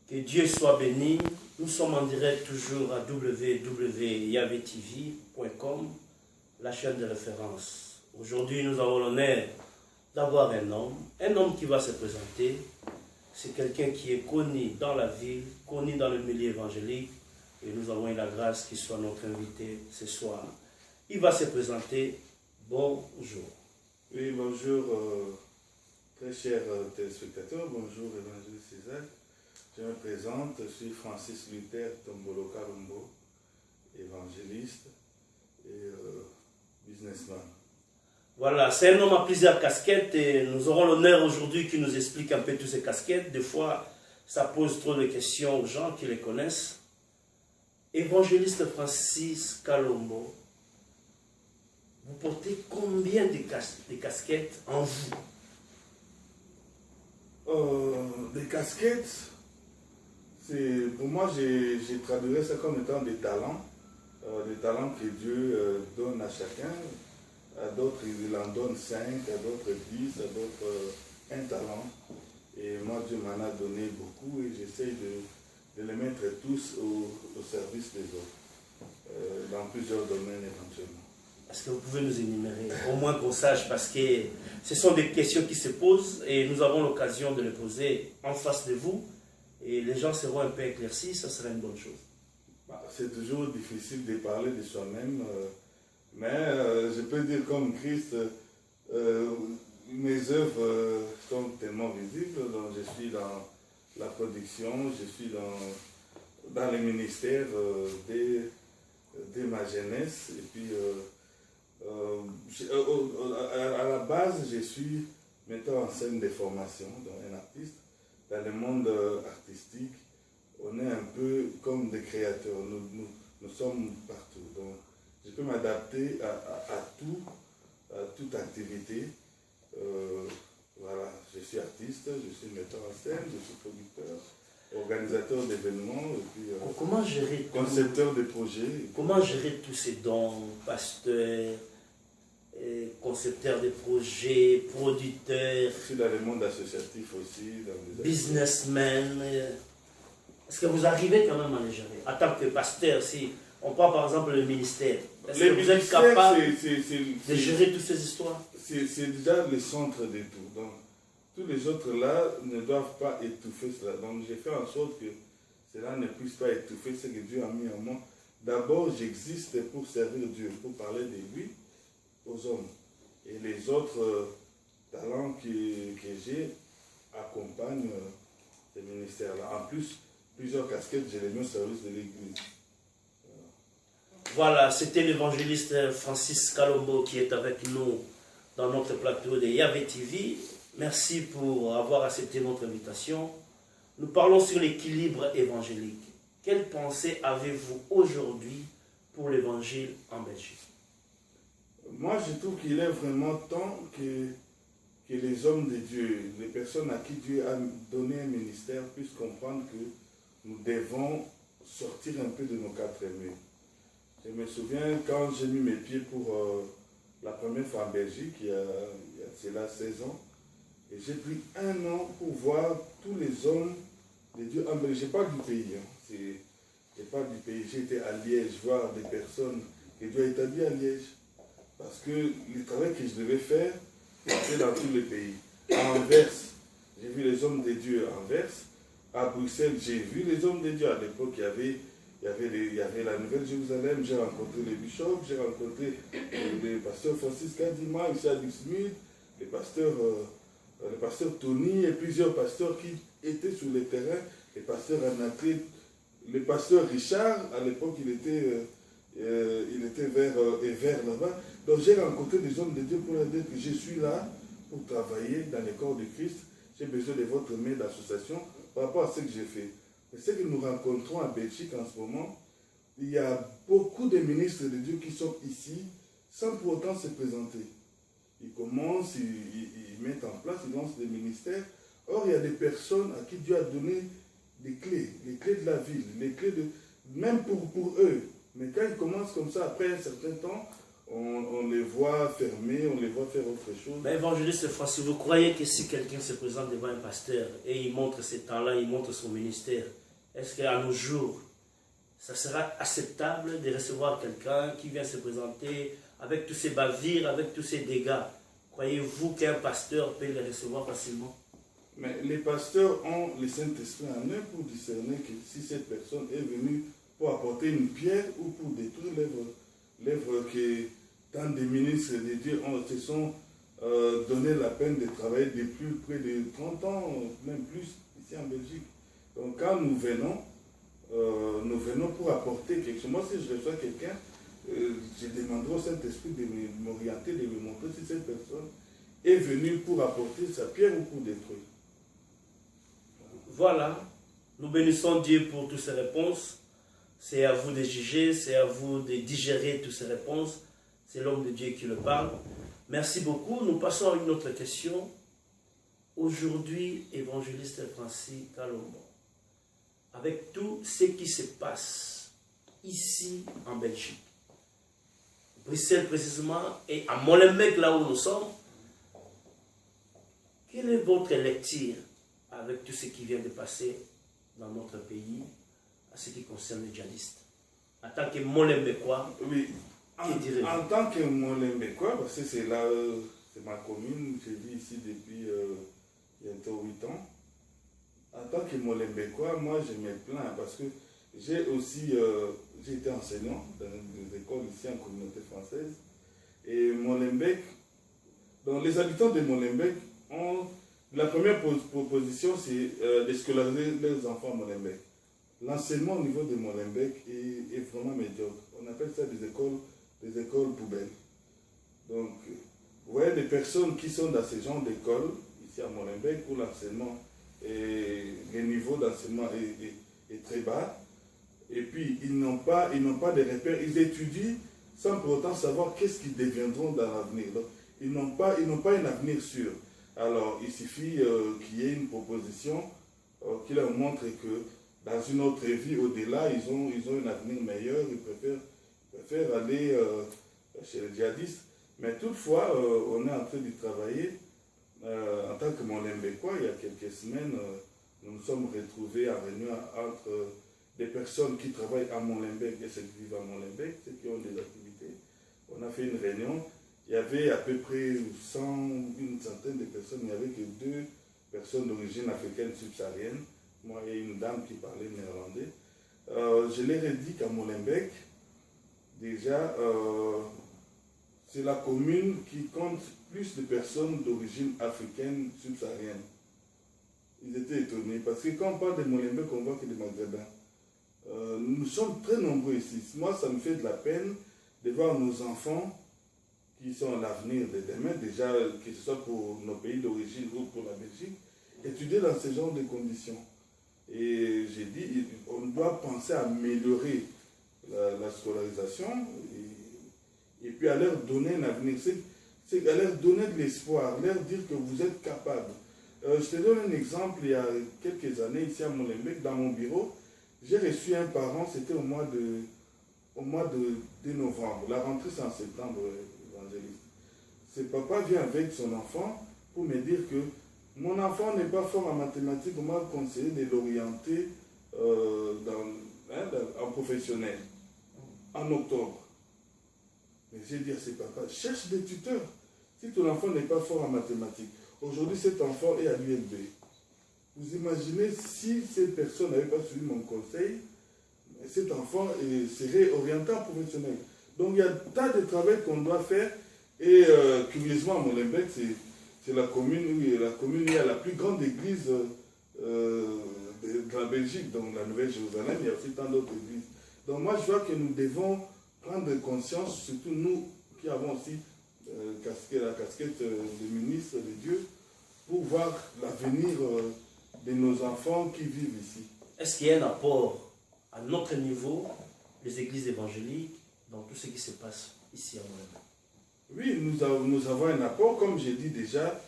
Que Dieu soit béni. Nous sommes en direct toujours à www.yavetv.com, la chaîne de référence. Aujourd'hui, nous avons l'honneur d'avoir un homme qui va se présenter. C'est quelqu'un qui est connu dans la ville, connu dans le milieu évangélique. Et nous avons eu la grâce qu'il soit notre invité ce soir. Il va se présenter. Bonjour. Oui, bonjour, très chers téléspectateurs. Bonjour, évangéliste César. Je me présente, je suis Francis Luther Tombolo Kalumbo, évangéliste et businessman. Voilà, c'est un homme à plusieurs casquettes et nous aurons l'honneur aujourd'hui qu'il nous explique un peu toutes ces casquettes. Des fois, ça pose trop de questions aux gens qui les connaissent. Évangéliste Francis Kalumbo, vous portez combien de casquettes en vous? Des casquettes, pour moi, j'ai traduit ça comme étant des talents que Dieu donne à chacun. À d'autres, il en donne 5, à d'autres 10, à d'autres un talent. Et moi, Dieu m'en a donné beaucoup et j'essaie de les mettre tous au service des autres, dans plusieurs domaines éventuellement. Est-ce que vous pouvez nous énumérer, au moins qu'on sache, parce que ce sont des questions qui se posent et nous avons l'occasion de les poser en face de vous et les gens seront un peu éclaircis, ça serait une bonne chose. C'est toujours difficile de parler de soi-même, mais je peux dire comme Christ, mes œuvres sont tellement visibles, donc je suis dans la production, je suis dans les ministères dès ma jeunesse, et puis à la base, je suis metteur en scène de formation, donc un artiste. Dans le monde artistique, on est un peu comme des créateurs, nous sommes partout. Donc, je peux m'adapter à toute activité. Voilà, je suis artiste, je suis metteur en scène, je suis producteur, organisateur d'événements, et puis comment gérer concepteur de projets. Comment gérer tous ces dons, pasteur, concepteur de projets, producteur, je suis dans le monde associatif aussi, businessman. Est-ce que vous arrivez quand même à les gérer? En tant que pasteur, si on prend par exemple le ministère, est-ce que vous êtes capable de gérer toutes ces histoires? C'est déjà le centre de tout. Donc, tous les autres là ne doivent pas étouffer cela. Donc, j'ai fait en sorte que cela ne puisse pas étouffer ce que Dieu a mis en moi. D'abord, j'existe pour servir Dieu, pour parler de lui aux hommes. Et les autres talents que j'ai accompagnent ces ministères-là. En plus, plusieurs casquettes, j'ai les mis au service de l'Église. Voilà, c'était l'évangéliste Francis Kalumbo qui est avec nous dans notre plateau de YavetV. Merci pour avoir accepté notre invitation. Nous parlons sur l'équilibre évangélique. Quelle pensée avez-vous aujourd'hui pour l'évangile en Belgique? Moi, je trouve qu'il est vraiment temps que les hommes de Dieu, les personnes à qui Dieu a donné un ministère, puissent comprendre que nous devons sortir un peu de nos quatre murs. Je me souviens quand j'ai mis mes pieds pour la première fois en Belgique, il y a cela 16 ans, et j'ai pris un an pour voir tous les hommes de Dieu en Belgique. Je parle du pays, je parle du pays. J'ai été à Liège voir des personnes que Dieu a établies à Liège. Parce que le travail que je devais faire, c'était dans tous les pays. À Anvers, j'ai vu les hommes de Dieu à Anvers. À Bruxelles, j'ai vu les hommes de Dieu. À l'époque, il y avait la Nouvelle-Jérusalem. J'ai rencontré les bishops, j'ai rencontré le pasteur Francis Kadima, ici à Dixmude, le pasteur Tony et plusieurs pasteurs qui étaient sur le terrain. Le pasteur Anaké, le pasteur Richard, à l'époque, il était vers là-bas. Donc j'ai rencontré des hommes de Dieu pour leur dire que je suis là pour travailler dans le corps de Christ. J'ai besoin de votre main d'association par rapport à ce que j'ai fait. Et ce que nous rencontrons en Belgique en ce moment, il y a beaucoup de ministres de Dieu qui sont ici sans pour autant se présenter. Ils commencent, ils mettent en place, ils lancent des ministères. Or, il y a des personnes à qui Dieu a donné des clés, les clés de la ville, les clés de... même pour eux. Mais quand ils commencent comme ça, après un certain temps, on les voit fermer, on les voit faire autre chose. Mais évangéliste Francis, vous croyez que si quelqu'un se présente devant un pasteur et il montre ses talents, il montre son ministère, est-ce qu'à nos jours, ça sera acceptable de recevoir quelqu'un qui vient se présenter avec tous ses bavires, avec tous ses dégâts? Croyez-vous qu'un pasteur peut les recevoir facilement? Mais les pasteurs ont le Saint-Esprit en eux pour discerner que si cette personne est venue pour apporter une pierre ou pour détruire l'œuvre que tant de ministres de Dieu se sont donné la peine de travailler depuis près de 30 ans, même plus, ici en Belgique. Donc quand nous venons pour apporter quelque chose. Moi, si je reçois quelqu'un, je demanderai au Saint-Esprit de m'orienter, de me montrer si cette personne est venue pour apporter sa pierre ou pour détruire. Voilà, nous bénissons Dieu pour toutes ces réponses. C'est à vous de juger, c'est à vous de digérer toutes ces réponses. C'est l'homme de Dieu qui le parle. Merci beaucoup. Nous passons à une autre question. Aujourd'hui, évangéliste Francis Kalombo, avec tout ce qui se passe ici en Belgique, Bruxelles précisément, et à Molenbeek, là où nous sommes, quelle est votre lecture avec tout ce qui vient de passer dans notre pays, à ce qui concerne les djihadistes? En tant que Molenbeekois, oui, en tant que Molenbeekois, parce que c'est là, c'est ma commune, je vis ici depuis bientôt 8 ans. En tant que Molenbeekois, moi je me plains parce que j'ai aussi j'ai été enseignant dans des écoles ici en communauté française. Et Molenbeek, donc les habitants de Molenbeek ont. La première proposition, c'est de scolariser les enfants à Molenbeek. L'enseignement au niveau de Molenbeek est vraiment médiocre. On appelle ça des écoles poubelles. Donc, vous voyez des personnes qui sont dans ce genre d'école, ici à Molenbeek, où l'enseignement, le niveau d'enseignement est très bas. Et puis, ils n'ont pas de repères. Ils étudient sans pour autant savoir qu'est-ce qu'ils deviendront dans l'avenir. Ils n'ont pas un avenir sûr. Alors, il suffit qu'il y ait une proposition qui leur montre que dans une autre vie, au-delà, ils ont un avenir meilleur, ils préfèrent aller chez les djihadistes. Mais toutefois, on est en train d'y travailler. En tant que Molenbeekois, il y a quelques semaines, nous nous sommes retrouvés en réunion entre des personnes qui travaillent à Molenbeek et ceux qui vivent à Molenbeek, ceux qui ont des activités. On a fait une réunion. Il y avait à peu près une centaine de personnes, il n'y avait que 2 personnes d'origine africaine subsaharienne, moi et une dame qui parlait néerlandais. Je leur ai dit qu'à Molenbeek, déjà, c'est la commune qui compte plus de personnes d'origine africaine subsaharienne. Ils étaient étonnés, parce que quand on parle de Molenbeek, on voit que des Maghrébins. Nous sommes très nombreux ici. Moi, ça me fait de la peine de voir nos enfants qui sont l'avenir de demain, déjà, que ce soit pour nos pays d'origine ou pour la Belgique, étudier dans ce genre de conditions. Et j'ai dit, on doit penser à améliorer la scolarisation et puis à leur donner un avenir. C'est à leur donner de l'espoir, leur dire que vous êtes capable. Je te donne un exemple, il y a quelques années, ici à Molenbeek, dans mon bureau, j'ai reçu un parent, c'était au mois de novembre. La rentrée, c'est en septembre. Ce papa vient avec son enfant pour me dire que mon enfant n'est pas fort en mathématiques, on m'a conseillé de l'orienter en professionnel en octobre. Mais j'ai dit à ce papa, cherche des tuteurs. Si ton enfant n'est pas fort en mathématiques, aujourd'hui cet enfant est à l'ULB. Vous imaginez si cette personne n'avait pas suivi mon conseil, cet enfant serait orienté en professionnel. Donc il y a un tas de travail qu'on doit faire. Et curieusement, à Molenbeek, c'est la commune où il y a la plus grande église de la Belgique, donc la Nouvelle-Jérusalem. Il y a aussi tant d'autres églises. Donc moi, je vois que nous devons prendre conscience, surtout nous qui avons aussi la casquette de ministre de Dieu, pour voir l'avenir de nos enfants qui vivent ici. Est-ce qu'il y a un apport à notre niveau, les églises évangéliques, dans tout ce qui se passe ici à Molenbeek? Oui, nous avons un apport, comme j'ai dit déjà.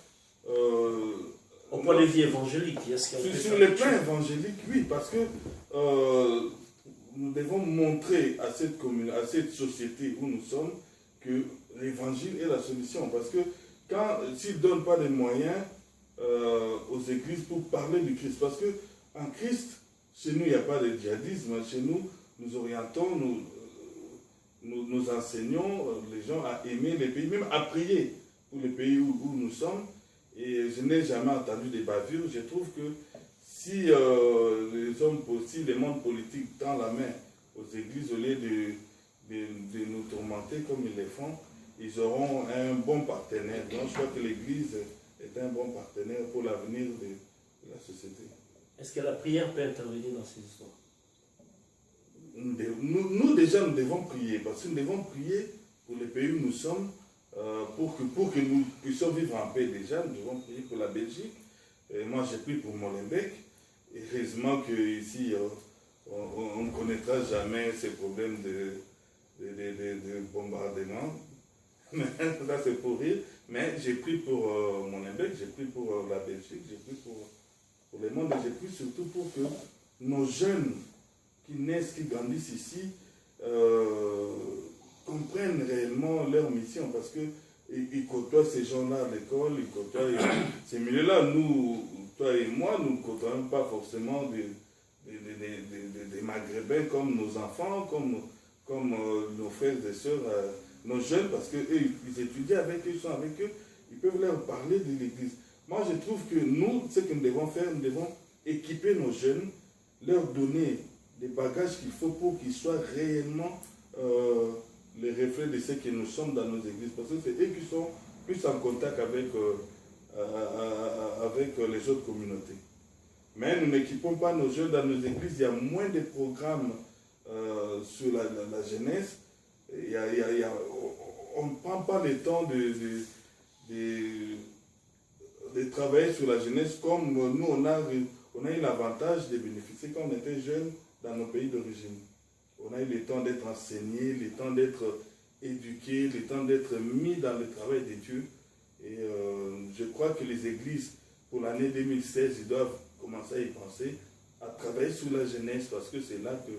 Au point de vue évangélique, sur le plan évangélique, oui, parce que nous devons montrer à cette commune, à cette société où nous sommes, que l'évangile est la solution. Parce que s'ils ne donnent pas les moyens aux églises pour parler du Christ, parce que en Christ, chez nous, il n'y a pas de djihadisme. Chez nous, nous orientons, nous enseignons les gens à aimer les pays, même à prier pour les pays où nous sommes. Et je n'ai jamais entendu des bavures. Je trouve que si le monde politique tend la main aux églises, au lieu de nous tourmenter comme ils le font, ils auront un bon partenaire. Donc je crois que l'Église est un bon partenaire pour l'avenir de la société. Est-ce que la prière peut intervenir dans ces histoires? Nous déjà, nous devons prier, parce que nous devons prier pour les pays où nous sommes, pour que nous puissions vivre en paix déjà. Nous devons prier pour la Belgique. Et moi, j'ai prié pour Molenbeek. Heureusement qu'ici, on ne connaîtra jamais ces problèmes de bombardement. Mais ça, c'est pour rire. Mais j'ai prié pour Molenbeek, j'ai prié pour la Belgique, j'ai prié pour le monde, et j'ai prié surtout pour que nos jeunes qui naissent, qui grandissent ici, comprennent réellement leur mission, parce qu'ils côtoient ces gens-là à l'école, ils côtoient ces milieux-là. Nous, toi et moi, nous ne côtoyons pas forcément des Maghrébins comme nos enfants, comme nos frères et sœurs, nos jeunes, parce qu'eux, ils étudient avec eux, ils sont avec eux, ils peuvent leur parler de l'Église. Moi, je trouve que nous, ce que nous devons faire, nous devons équiper nos jeunes, leur donner des bagages qu'il faut pour qu'ils soient réellement les reflets de ce que nous sommes dans nos églises. Parce que c'est eux qui sont plus en contact avec les autres communautés. Mais nous n'équipons pas nos jeunes dans nos églises. Il y a moins de programmes sur la jeunesse. On ne prend pas le temps de travailler sur la jeunesse comme nous, on a eu l'avantage de bénéficier quand on était jeunes dans nos pays d'origine. On a eu le temps d'être enseigné, le temps d'être éduqué, le temps d'être mis dans le travail de Dieu. Et je crois que les églises, pour l'année 2016, ils doivent commencer à y penser, à travailler sur la jeunesse, parce que c'est là que,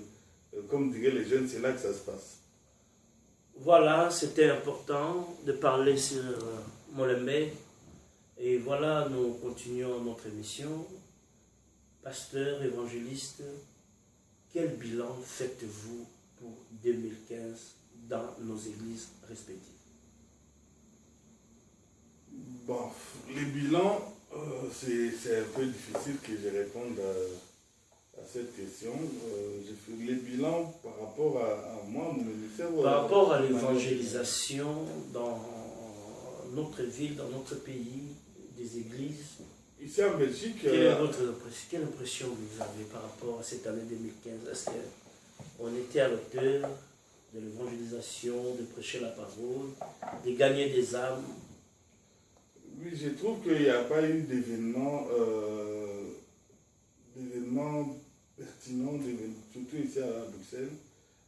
comme diraient les jeunes, c'est là que ça se passe. Voilà, c'était important de parler sur Molenbeek. Et voilà, nous continuons notre émission. Pasteur, évangéliste, quel bilan faites-vous pour 2015 dans nos églises respectives? Bon, les bilans, c'est un peu difficile que je réponde à cette question. Les bilans par rapport à moi, mon ministère... Par rapport à l'évangélisation dans notre ville, dans notre pays, des églises. Ici en Belgique... Quelle impression vous avez par rapport à cette année 2015? Est-ce qu'on était à l'auteur de l'évangélisation, de prêcher la parole, de gagner des âmes? Oui, je trouve qu'il n'y a pas eu d'événements pertinents, surtout ici à Bruxelles,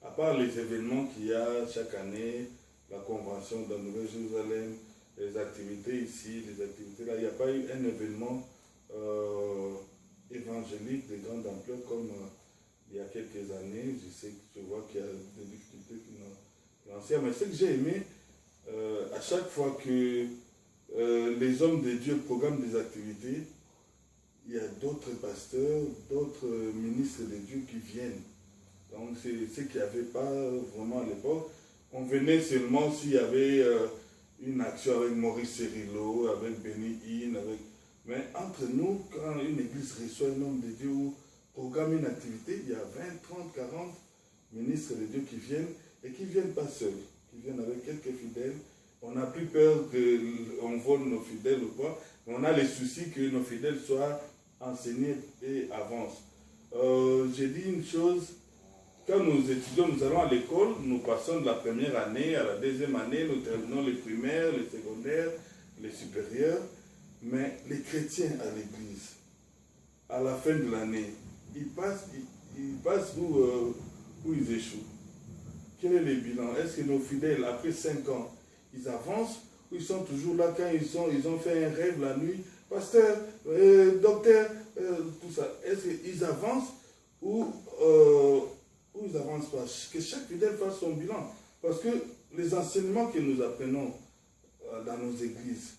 à part les événements qu'il y a chaque année, la convention de Nouvelle-Jérusalem, les activités ici, les activités là. Il n'y a pas eu un événement évangélique de grande ampleur comme il y a quelques années. Je vois qu'il y a des difficultés financières, mais ce que j'ai aimé, à chaque fois que les hommes de Dieu programment des activités, il y a d'autres pasteurs, d'autres ministres de Dieu qui viennent. Donc c'est ce qu'il n'y avait pas vraiment à l'époque. On venait seulement s'il y avait une action avec Maurice Cerrillo, avec Benny Hinn, mais entre nous, quand une église reçoit un homme de Dieu ou programme une activité, il y a 20, 30, 40 ministres de Dieu qui viennent, et qui ne viennent pas seuls, qui viennent avec quelques fidèles. On n'a plus peur qu'on vole nos fidèles ou quoi, mais on a le souci que nos fidèles soient enseignés et avancent. J'ai dit une chose, quand nous étudions, nous allons à l'école, nous passons de la première année à la deuxième année, nous terminons les primaires, les secondaires, les supérieurs, mais les chrétiens à l'église, à la fin de l'année, ils passent où ils échouent. Quel est le bilan? Est-ce que nos fidèles, après 5 ans, ils avancent ou ils sont toujours là quand ils ont fait un rêve la nuit? Pasteur, docteur, tout ça. Est-ce qu'ils avancent ou ils n'avancent pas? Que chaque fidèle fasse son bilan. Parce que les enseignements que nous apprenons dans nos églises,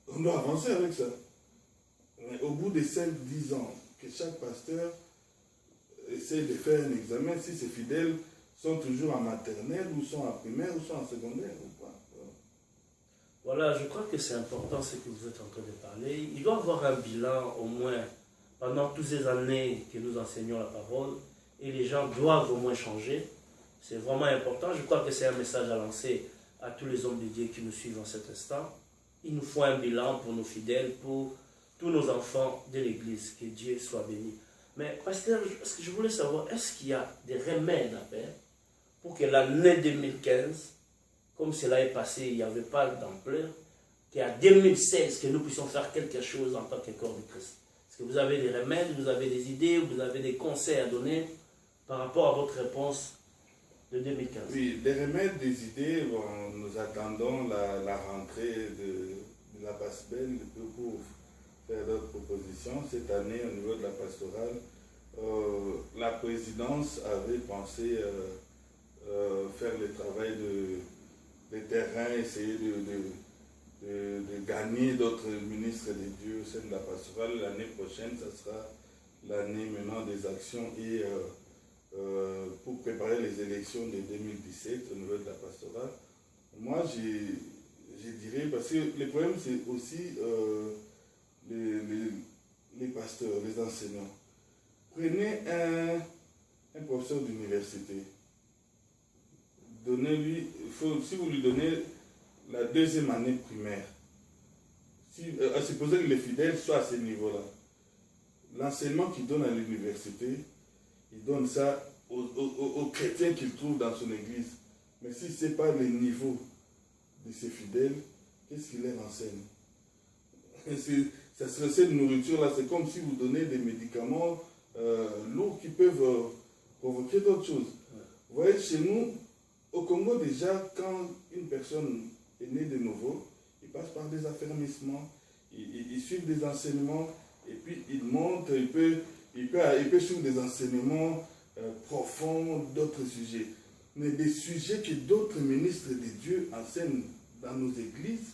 on doit avancer avec ça. Mais au bout de 5-10 ans, que chaque pasteur essaie de faire un examen, si ses fidèles sont toujours en maternelle, ou sont en primaire, ou sont en secondaire, ou pas. Voilà, je crois que c'est important ce que vous êtes en train de parler. Il doit y avoir un bilan au moins pendant toutes ces années que nous enseignons la parole, et les gens doivent au moins changer. C'est vraiment important. Je crois que c'est un message à lancer à tous les hommes de Dieu qui nous suivent en cet instant. Il nous faut un bilan pour nos fidèles, pour tous nos enfants de l'Église. Que Dieu soit béni. Mais pasteur, ce que je voulais savoir, est-ce qu'il y a des remèdes à faire pour que l'année 2015, comme cela est passé, il n'y avait pas d'ampleur, qu'à 2016, que nous puissions faire quelque chose en tant que corps de Christ? Est-ce que vous avez des remèdes, vous avez des idées, vous avez des conseils à donner par rapport à votre réponse de 2015? Oui, des remèdes, des idées. Bon, nous attendons la rentrée de la Passe-Belle pour faire d'autres propositions. Cette année, au niveau de la pastorale, la présidence avait pensé faire le travail de terrain, essayer de gagner d'autres ministres de Dieu au sein de la pastorale. L'année prochaine, ça sera l'année maintenant des actions et pour préparer les élections de 2017 au niveau de la pastorale. Moi, je dirais, parce que le problème, c'est aussi les pasteurs, les enseignants. Prenez un professeur d'université. Donnez-lui, si vous lui donnez la deuxième année primaire, supposez que les fidèles soient à ce niveau-là. L'enseignement qu'il donne à l'université, il donne ça aux chrétiens qu'il trouve dans son église. Mais si ce n'est pas le niveau de ses fidèles, qu'est-ce qu'il leur enseigne? Ça serait cette nourriture-là, c'est comme si vous donnez des médicaments lourds qui peuvent provoquer d'autres choses. Vous voyez, chez nous, au Congo déjà, quand une personne est née de nouveau, il passe par des affermissements, il suit des enseignements, et puis il monte, il peut suivre des enseignements profonds, d'autres sujets. Mais des sujets que d'autres ministres de Dieu enseignent dans nos églises,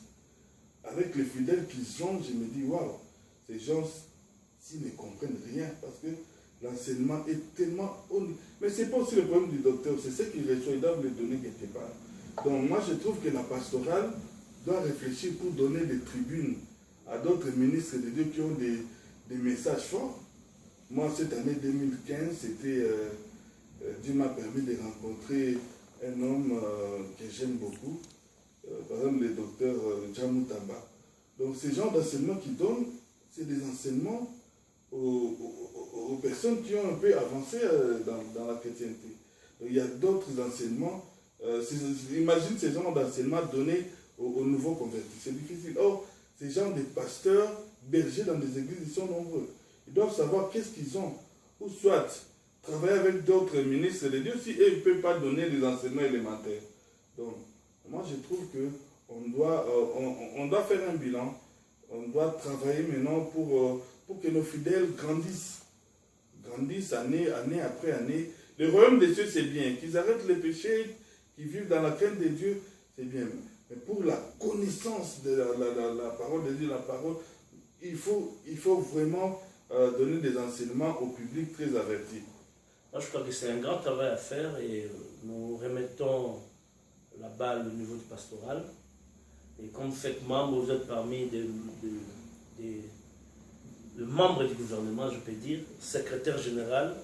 avec les fidèles qu'ils ont, je me dis, waouh, ces gens, s'ils ne comprennent rien, parce que l'enseignement est tellement... Mais ce n'est pas aussi le problème du docteur, c'est ce qu'ils reçoivent, ils doivent le donner quelque part. Donc moi, je trouve que la pastorale doit réfléchir pour donner des tribunes à d'autres ministres de Dieu qui ont des messages forts. Moi, cette année 2015, Dieu m'a permis de rencontrer un homme que j'aime beaucoup, par exemple le docteur Jamou Tamba. Donc ces genres d'enseignements qu'il donne, c'est des enseignements aux personnes qui ont un peu avancé dans la chrétienté. Donc, il y a d'autres enseignements. Imagine ces genres d'enseignements donnés aux nouveaux convertis. C'est difficile. Or, ces gens de pasteurs, bergers dans des églises, ils sont nombreux. Ils doivent savoir qu'est-ce qu'ils ont. Ou soit travailler avec d'autres ministres de Dieu si eux ne peuvent pas donner des enseignements élémentaires. Donc, moi je trouve qu'on doit faire un bilan. On doit travailler maintenant pour que nos fidèles grandissent année après année. Le royaume des cieux, c'est bien. Qu'ils arrêtent les péchés, qu'ils vivent dans la crainte de Dieu, c'est bien. Mais pour la connaissance de la parole de Dieu, la parole, il faut vraiment donner des enseignements au public très averti. Moi, je crois que c'est un grand travail à faire et nous remettons la balle au niveau du pastoral. Et comme vous faites membre, vous êtes parmi les membres du gouvernement, je peux dire, secrétaire général.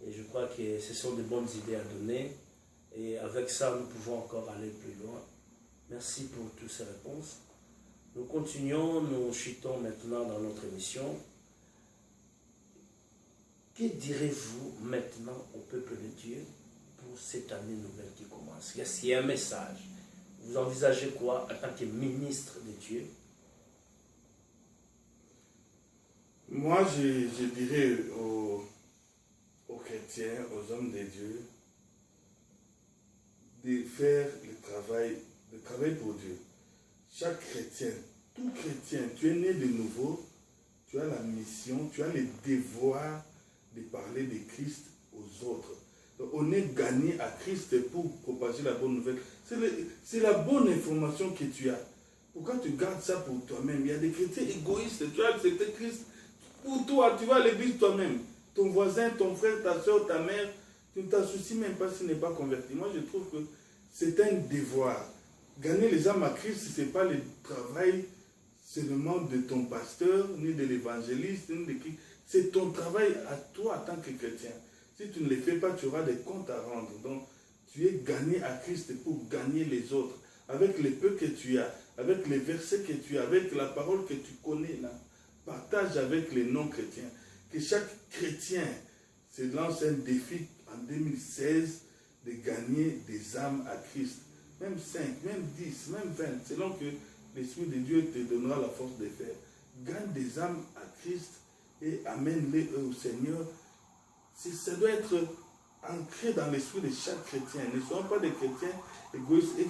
Et je crois que ce sont de bonnes idées à donner. Et avec ça, nous pouvons encore aller plus loin. Merci pour toutes ces réponses. Nous continuons, nous chutons maintenant dans notre émission. Que direz-vous maintenant au peuple de Dieu pour cette année nouvelle qui commence? Est-ce qu'il y a un message? Vous envisagez quoi en tant que ministre de Dieu? Moi, je dirais aux chrétiens, aux hommes de Dieu, de faire le travail pour Dieu. Chaque chrétien, tout chrétien, tu es né de nouveau, tu as la mission, tu as le devoir de parler de Christ aux autres. Donc, on est gagné à Christ pour propager la bonne nouvelle. C'est la bonne information que tu as. Pourquoi tu gardes ça pour toi-même? Il y a des chrétiens égoïstes. Tu as accepté Christ pour toi. Tu vas à l'église toi-même. Ton voisin, ton frère, ta soeur, ta mère, tu ne t'associes même pas s'il n'est pas converti. Moi, je trouve que c'est un devoir. Gagner les âmes à Christ, ce n'est pas le travail seulement de ton pasteur, ni de l'évangéliste, ni de qui. C'est ton travail à toi en tant que chrétien. Si tu ne le fais pas, tu auras des comptes à rendre. Donc, tu es gagné à Christ pour gagner les autres. Avec les peu que tu as, avec les versets que tu as, avec la parole que tu connais là. Partage avec les non-chrétiens. Que chaque chrétien se lance un défi en 2016 de gagner des âmes à Christ. Même 5, même 10, même 20, selon que l'Esprit de Dieu te donnera la force de faire. Gagne des âmes à Christ et amène-les au Seigneur. Ça doit être ancré dans l'esprit de chaque chrétien. Ne soyons pas des chrétiens égoïstes. Et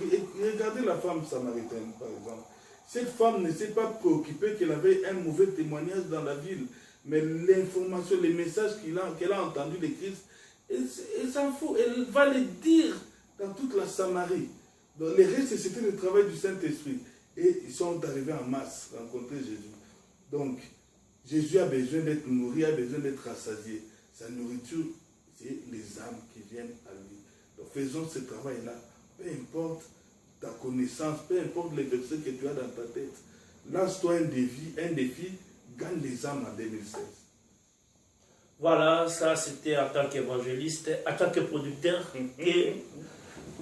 regardez la femme samaritaine, par exemple. Cette femme ne s'est pas préoccupée qu'elle avait un mauvais témoignage dans la ville. Mais l'information, les messages qu'elle a entendus de Christ, elle s'en fout. Elle va les dire dans toute la Samarie. Donc, les restes, c'était le travail du Saint-Esprit. Et ils sont arrivés en masse rencontrer Jésus. Donc, Jésus a besoin d'être nourri, a besoin d'être rassasié. Sa nourriture, c'est les âmes qui viennent à lui. Donc, faisons ce travail-là. Peu importe ta connaissance, peu importe les versets que tu as dans ta tête. Lance-toi un défi, gagne les âmes en 2016. Voilà, ça c'était en tant qu'évangéliste, en tant que producteur. Et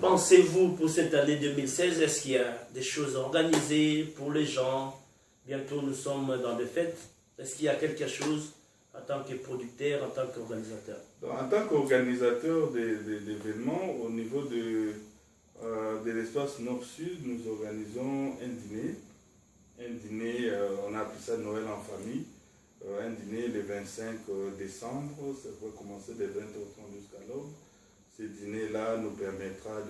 pensez-vous pour cette année 2016, est-ce qu'il y a des choses organisées pour les gens? Bientôt nous sommes dans des fêtes. Est-ce qu'il y a quelque chose en tant que producteur, en tant qu'organisateur? En tant qu'organisateur d'événements, au niveau de l'espace Nord-Sud, nous organisons un dîner. Un dîner, on a appelé ça Noël en famille. Un dîner le 25 décembre, ça va commencer de 20h30 jusqu'à l'aube. Ce dîner-là nous permettra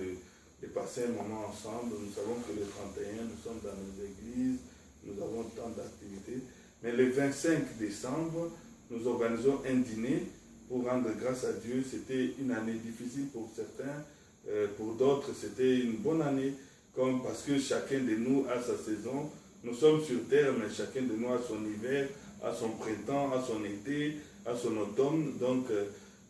de passer un moment ensemble. Nous savons que le 31, nous sommes dans nos églises, nous avons tant d'activités. Mais le 25 décembre, nous organisons un dîner pour rendre grâce à Dieu. C'était une année difficile pour certains, pour d'autres c'était une bonne année, parce que chacun de nous a sa saison. Nous sommes sur terre, mais chacun de nous a son hiver, a son printemps, a son été, a son automne. Donc,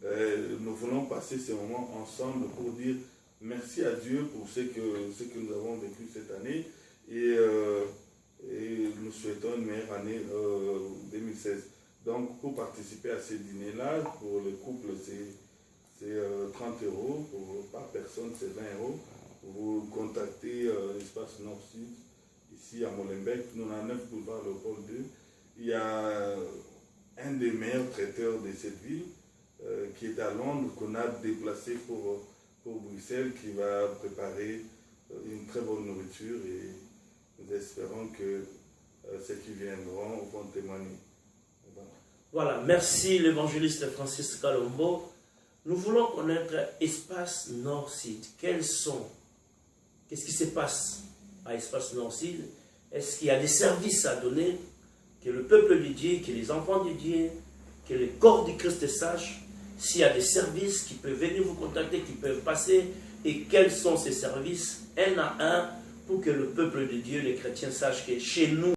nous voulons passer ces moments ensemble pour dire merci à Dieu pour ce que nous avons vécu cette année. Et nous souhaitons une meilleure année 2016. Donc, pour participer à ce dîner-là, pour le couple, c'est 30 €, par personne, c'est 20 €. Vous contactez l'espace Nord-Sud, ici à Molenbeek, nous avons 9 boulevard Léopold II. Il y a un des meilleurs traiteurs de cette ville qui est à Londres, qu'on a déplacé pour Bruxelles, qui va préparer une très bonne nourriture et nous espérons que ceux qui viendront vont témoigner. Voilà, merci l'évangéliste Francis Kalombo. Nous voulons connaître Espace Nord-Sud. Qu'est-ce qui se passe à Espace Nord-Sud? Est-ce qu'il y a des services à donner? Que le peuple de Dieu, que les enfants de Dieu, que le corps du Christ sache s'il y a des services qui peuvent venir vous contacter, qui peuvent passer, et quels sont ces services, un à un, pour que le peuple de Dieu, les chrétiens, sachent que chez nous,